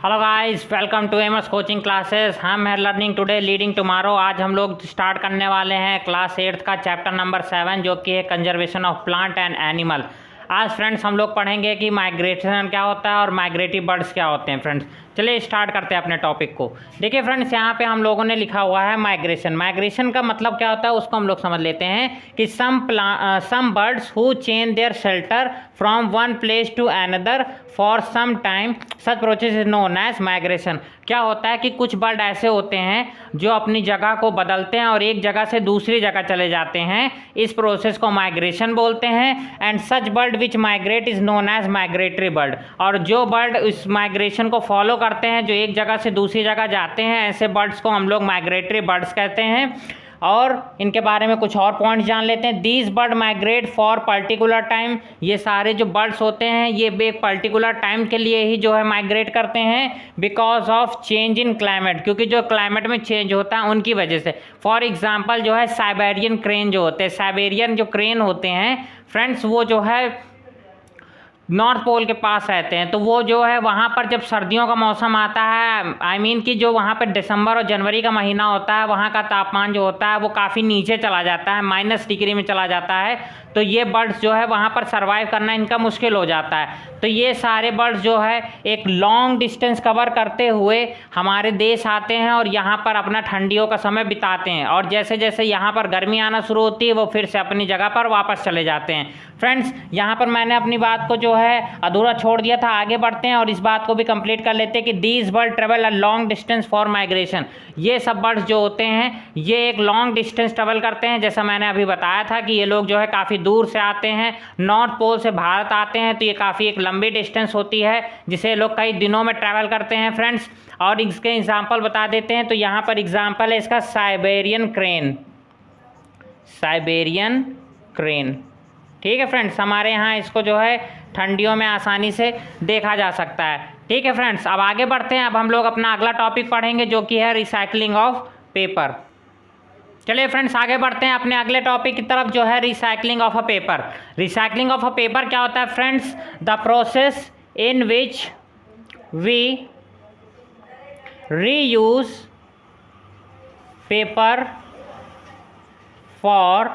Hello guys, welcome to MS coaching classes. हम है learning today leading tomorrow. आज हम लोग स्टार्ट करने वाले हैं क्लास 8 का चैप्टर नंबर 7 जो कि है conservation of plant and animal. आज फ्रेंड्स हम लोग पढ़ेंगे कि माइग्रेशन क्या होता है और माइग्रेटिव बर्ड्स क्या होते हैं। फ्रेंड्स चलिए स्टार्ट करते हैं अपने टॉपिक को। देखिए फ्रेंड्स, यहाँ पे हम लोगों ने लिखा हुआ है माइग्रेशन। माइग्रेशन का मतलब क्या होता है उसको हम लोग समझ लेते हैं कि some birds who change their shelter from one place to another for some time, such process is known as migration. क्या होता है कि कुछ बर्ड ऐसे होते हैं जो अपनी जगह को बदलते हैं और एक जगह से दूसरी जगह चले जाते हैं। इस प्रोसेस को माइग्रेशन बोलते हैं। And such bird which migrate is known as migratory bird. और जो बर्ड इस माइग्रेशन को फॉलो करते हैं, जो एक जगह से दूसरी जगह जाते हैं, ऐसे बर्ड्स को हम लोग माइग्रेटरी बर्ड्स कहते हैं। और इनके बारे में कुछ और पॉइंट्स जान लेते हैं। These bird migrate for particular time. ये सारे जो बर्ड्स होते हैं ये एक पर्टिकुलर टाइम के लिए ही जो है माइग्रेट करते हैं, because of change in climate, क्योंकि जो क्लाइमेट में चेंज होता है उनकी वजह से। फॉर एग्जाम्पल जो है साइबेरियन क्रेन जो होते हैं, साइबेरियन जो क्रेन होते हैं फ्रेंड्स, वो जो है नॉर्थ पोल के पास रहते हैं। तो वो जो है वहाँ पर जब सर्दियों का मौसम आता है, आई मीन कि जो वहाँ पर दिसंबर और जनवरी का महीना होता है, वहाँ का तापमान जो होता है वो काफ़ी नीचे चला जाता है, -डिग्री में चला जाता है। तो ये बर्ड्स जो है वहाँ पर सर्वाइव करना इनका मुश्किल हो जाता है। तो ये सारे बर्ड्स जो है एक लॉन्ग डिस्टेंस कवर करते हुए हमारे देश आते हैं और यहाँ पर अपना ठंडियों का समय बिताते हैं। और जैसे जैसे यहाँ पर गर्मी आना शुरू होती है वो फिर से अपनी जगह पर वापस चले जाते हैं। फ्रेंड्स यहाँ पर मैंने अपनी बात को जो है अधूरा छोड़ दिया था, आगे बढ़ते हैं और इस बात को भी कंप्लीट कर लेते हैं कि these bird travel a long distance for migration. ये सब बर्ड्स जो होते हैं ये एक लॉन्ग डिस्टेंस ट्रेवल करते हैं। जैसा मैंने अभी बताया था कि ये लोग जो है काफ़ी दूर से आते हैं, नॉर्थ पोल से भारत आते हैं। तो ये काफ़ी एक लंबी डिस्टेंस होती है जिसे लोग कई दिनों में ट्रैवल करते हैं फ्रेंड्स। और इसके एग्जाम्पल बता देते हैं। तो यहाँ पर एग्जाम्पल है इसका साइबेरियन क्रेन। साइबेरियन क्रेन, ठीक है फ्रेंड्स। हमारे यहाँ इसको जो है ठंडियों में आसानी से देखा जा सकता है। ठीक है फ्रेंड्स, अब आगे बढ़ते हैं। अब हम लोग अपना अगला टॉपिक पढ़ेंगे जो कि है रिसाइकलिंग ऑफ पेपर। चलिए फ्रेंड्स आगे बढ़ते हैं अपने अगले टॉपिक की तरफ जो है recycling of a paper. Recycling of a paper क्या होता है friends? The process in which we reuse paper for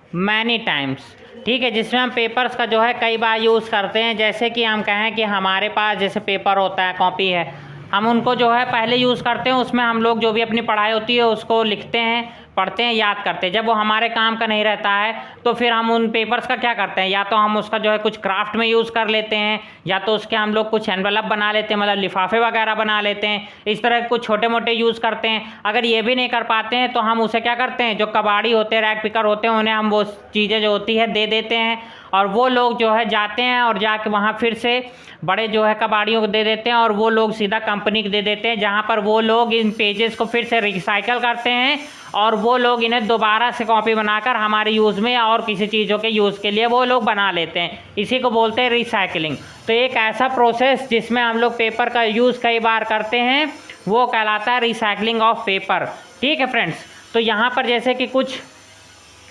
many times. ठीक है, जिसमें हम पेपर्स का जो है कई बार यूज़ करते हैं। जैसे कि हम कहें कि हमारे पास जैसे पेपर होता है, कॉपी है, हम उनको जो है पहले यूज़ करते हैं। उसमें हम लोग जो भी अपनी पढ़ाई होती है उसको लिखते हैं, पढ़ते हैं, याद करते हैं। जब वो हमारे काम का नहीं रहता है तो फिर हम उन पेपर्स का क्या करते हैं, या तो हम उसका जो है कुछ क्राफ्ट में यूज़ कर लेते हैं, या तो उसके हम लोग कुछ एनवेलप बना लेते हैं, मतलब लिफाफे वगैरह बना लेते हैं। इस तरह के कुछ छोटे मोटे यूज़ करते हैं। अगर ये भी नहीं कर पाते हैं तो हम उसे क्या करते हैं, जो कबाड़ी होते हैं, रैक पिकर होते हैं, उन्हें हम वो चीज़ें जो होती है दे देते हैं। और वो लोग जो है जाते हैं और जाके वहाँ फिर से बड़े जो है कबाड़ियों को दे देते हैं और वो लोग सीधा कंपनी को दे देते हैं, जहाँ पर वो लोग इन पेजेस को फिर से रिसाइकल करते हैं और वो लोग इन्हें दोबारा से कॉपी बनाकर हमारे यूज़ में और किसी चीज़ों के यूज़ के लिए वो लोग बना लेते हैं। इसी को बोलते हैं रिसाइकलिंग। तो एक ऐसा प्रोसेस जिसमें हम लोग पेपर का यूज़ कई बार करते हैं वो कहलाता है रिसाइकलिंग ऑफ पेपर। ठीक है फ्रेंड्स, तो यहाँ पर जैसे कि कुछ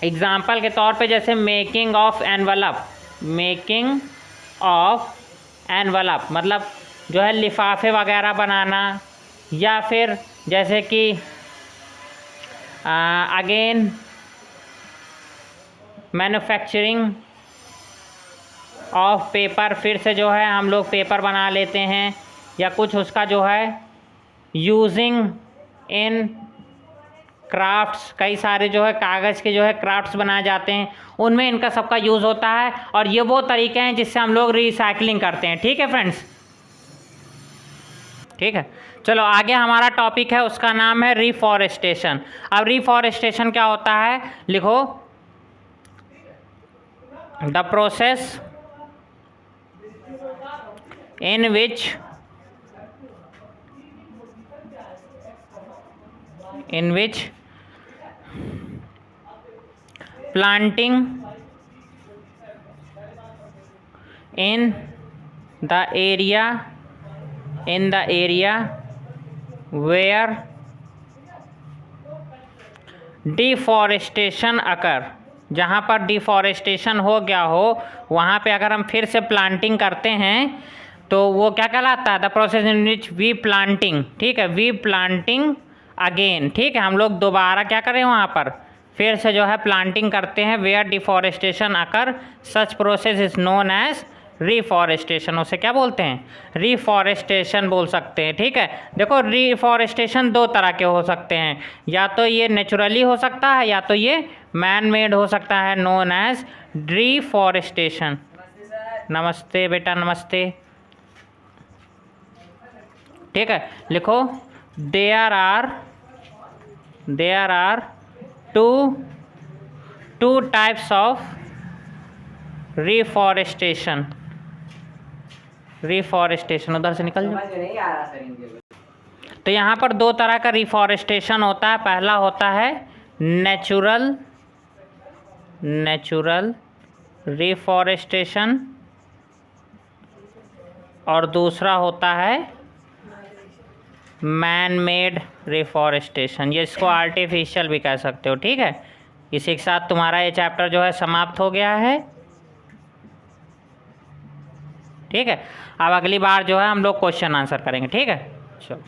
एग्जाम्पल के तौर पे जैसे making of envelope. Making of envelope मतलब जो है लिफाफे वगैरह बनाना, या फिर जैसे कि अगेन मैन्युफैक्चरिंग ऑफ पेपर, फिर से जो है हम लोग पेपर बना लेते हैं। या कुछ उसका जो है यूजिंग इन क्राफ्ट्स, कई सारे जो है कागज़ के जो है क्राफ्ट्स बनाए जाते हैं, उनमें इनका सबका यूज़ होता है। और ये वो तरीके हैं जिससे हम लोग रिसाइकलिंग करते हैं। ठीक है फ्रेंड्स, ठीक है। चलो आगे हमारा टॉपिक है, उसका नाम है रिफॉरेस्टेशन। अब रिफॉरेस्टेशन क्या होता है, लिखो, the process in which planting in the area where deforestation occur. जहाँ पर डिफॉरेस्टेशन हो गया हो वहाँ पे अगर हम फिर से प्लांटिंग करते हैं तो वो क्या कहलाता है, the process in which we planting, ठीक है, वी प्लांटिंग अगेन, ठीक है, हम लोग दोबारा क्या करें वहाँ पर फिर से जो है प्लांटिंग करते हैं, where deforestation occur, such process is known as reforestation, उसे क्या बोलते हैं, रिफॉरेस्टेशन बोल सकते हैं, ठीक है। देखो रिफॉरेस्टेशन दो तरह के हो सकते हैं, या तो ये नेचुरली हो सकता है या तो ये मैन मेड हो सकता है, नोन एज रिफॉरेस्टेशन। नमस्ते बेटा, नमस्ते, ठीक है। लिखो there are two types of reforestation, उधर से निकल जाओ। तो यहाँ पर दो तरह का रिफॉरेस्टेशन होता है, पहला होता है नेचुरल रिफॉरेस्टेशन और दूसरा होता है मैन मेड रिफॉरेस्टेशन, ये इसको आर्टिफिशियल भी कह सकते हो, ठीक है। इसी के साथ तुम्हारा ये चैप्टर जो है समाप्त हो गया है, ठीक है। अब अगली बार जो है हम लोग क्वेश्चन आंसर करेंगे, ठीक है। चलो।